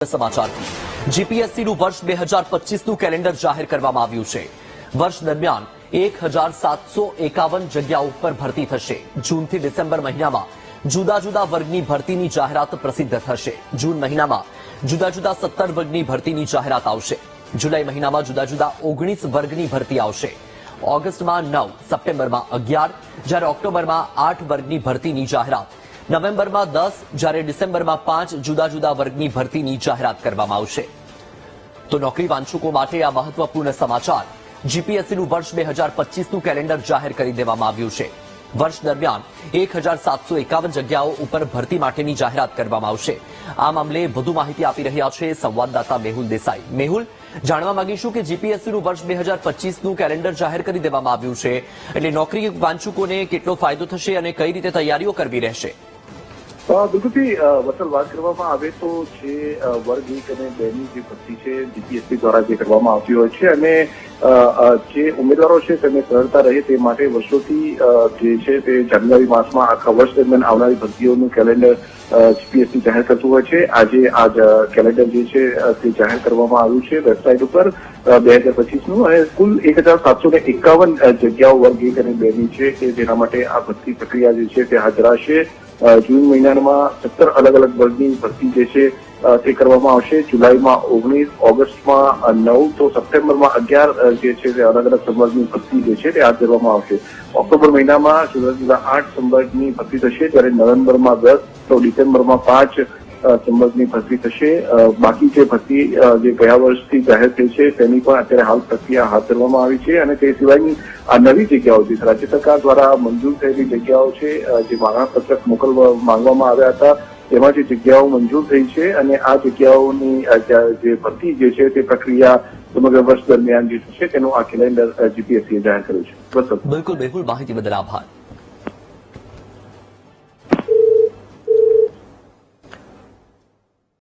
સમાચારથી જીપીએસસીનું વર્ષ 2025નું કેલેન્ડર જાહેર કરવામાં આવ્યું છે। વર્ષ દરમિયાન 1751 જગ્યાઓ પર ભરતી થશે। જૂનથી ડિસેમ્બર મહિનામાં જુદા જુદા વર્ગની ભરતીની જાહેરાત પ્રસિદ્ધ થશે। જૂન મહિનામાં જુદા જુદા 17 વર્ગની ભરતીની જાહેરાત આવશે। જુલાઈ મહિનામાં જુદા જુદા 19 વર્ગની ભરતી આવશે। ઓગસ્ટમાં 9, સપ્ટેમ્બરમાં 11, જ્યારે ઓક્ટોબરમાં 8 વર્ગની ભરતીની જાહેરાત, નવેમ્બરમાં 10, જ્યારે ડિસેમ્બરમાં 5 જુદા જુદા વર્ગની ભરતીની જાહેરાત કરવામાં આવશે। તો નોકરી વાંચુકો માટે આ મહત્વપૂર્ણ સમાચાર। જીપીએસસીનું વર્ષ 2025નું કેલેન્ડર જાહેર કરી દેવામાં આવ્યું છે। વર્ષ દરમિયાન 1751 જગ્યાઓ ઉપર ભરતી માટેની જાહેરાત કરવામાં આવશે। આ મામલે વધુ માહિતી આપી રહ્યા છે સંવાદદાતા મેહુલ દેસાઈ। મેહુલ, જાણવા માંગીશું કે જીપીએસસીનું વર્ષ 2025નું કેલેન્ડર જાહેર કરી દેવામાં આવ્યું છે, એટલે નોકરી વાંચુકોને કેટલો ફાયદો થશે અને કઈ રીતે તૈયારીઓ કરવી રહેશે? બિલકુલથી વસલ વાત કરવામાં આવે તો જે વર્ગ 1 અને 2 ની જે ભરતી છે જીપીએસસી દ્વારા જે કરવામાં આવતી હોય છે અને જે ઉમેદવારો છે તેમને સરળતા રહે તે માટે વર્ષોથી જે છે તે જાન્યુઆરી માસમાં આખા વર્ષ દરમિયાન આવનારી ભરતીઓનું કેલેન્ડર જીપીએસસી જાહેર કરતું હોય છે। આજે આ કેલેન્ડર જે છે તે જાહેર કરવામાં આવ્યું છે વેબસાઇટ ઉપર 2025નું, અને કુલ 1751 જગ્યાઓ વર્ગ 1 અને 2 ની છે કે જેના માટે આ ભરતી પ્રક્રિયા જે છે તે હાથ ધરાશે। જૂન મહિનામાં 17 અલગ અલગ વર્ગની ભરતી જે છે તે કરવામાં આવશે। જુલાઈમાં 19, ઓગસ્ટમાં 9, તો સપ્ટેમ્બરમાં 11 જે છે તે અલગ અલગ સંવર્ગની ભરતી જે છે તે હાથ ધરવામાં આવશે। ઓક્ટોબર મહિનામાં જુદા જુદા 8 સંવર્ગની ભરતી થશે, જ્યારે નવેમ્બરમાં 10, તો ડિસેમ્બરમાં 5 સંવર્ગની ભરતી થશે। બાકી જે ભરતી જે ગયા વર્ષથી જાહેર થઈ છે તેની પણ અત્યારે હાલ પ્રક્રિયા હાથ ધરવામાં આવી છે, અને તે સિવાયની આ નવી જગ્યાઓ જે રાજ્ય સરકાર દ્વારા મંજૂર થયેલી જગ્યાઓ છે, જે માંગણાપત્રક માંગવામાં આવ્યા હતા તેમાં જે જગ્યાઓ મંજૂર થઈ છે, અને આ જગ્યાઓની જે ભરતી જે છે તે પ્રક્રિયા સમગ્ર વર્ષ દરમિયાન જે થશે તેનું આ કેલેન્ડર જીપીએસસીએ જાહેર કર્યું છે। બિલકુલ, માહિતી બદલ આભાર।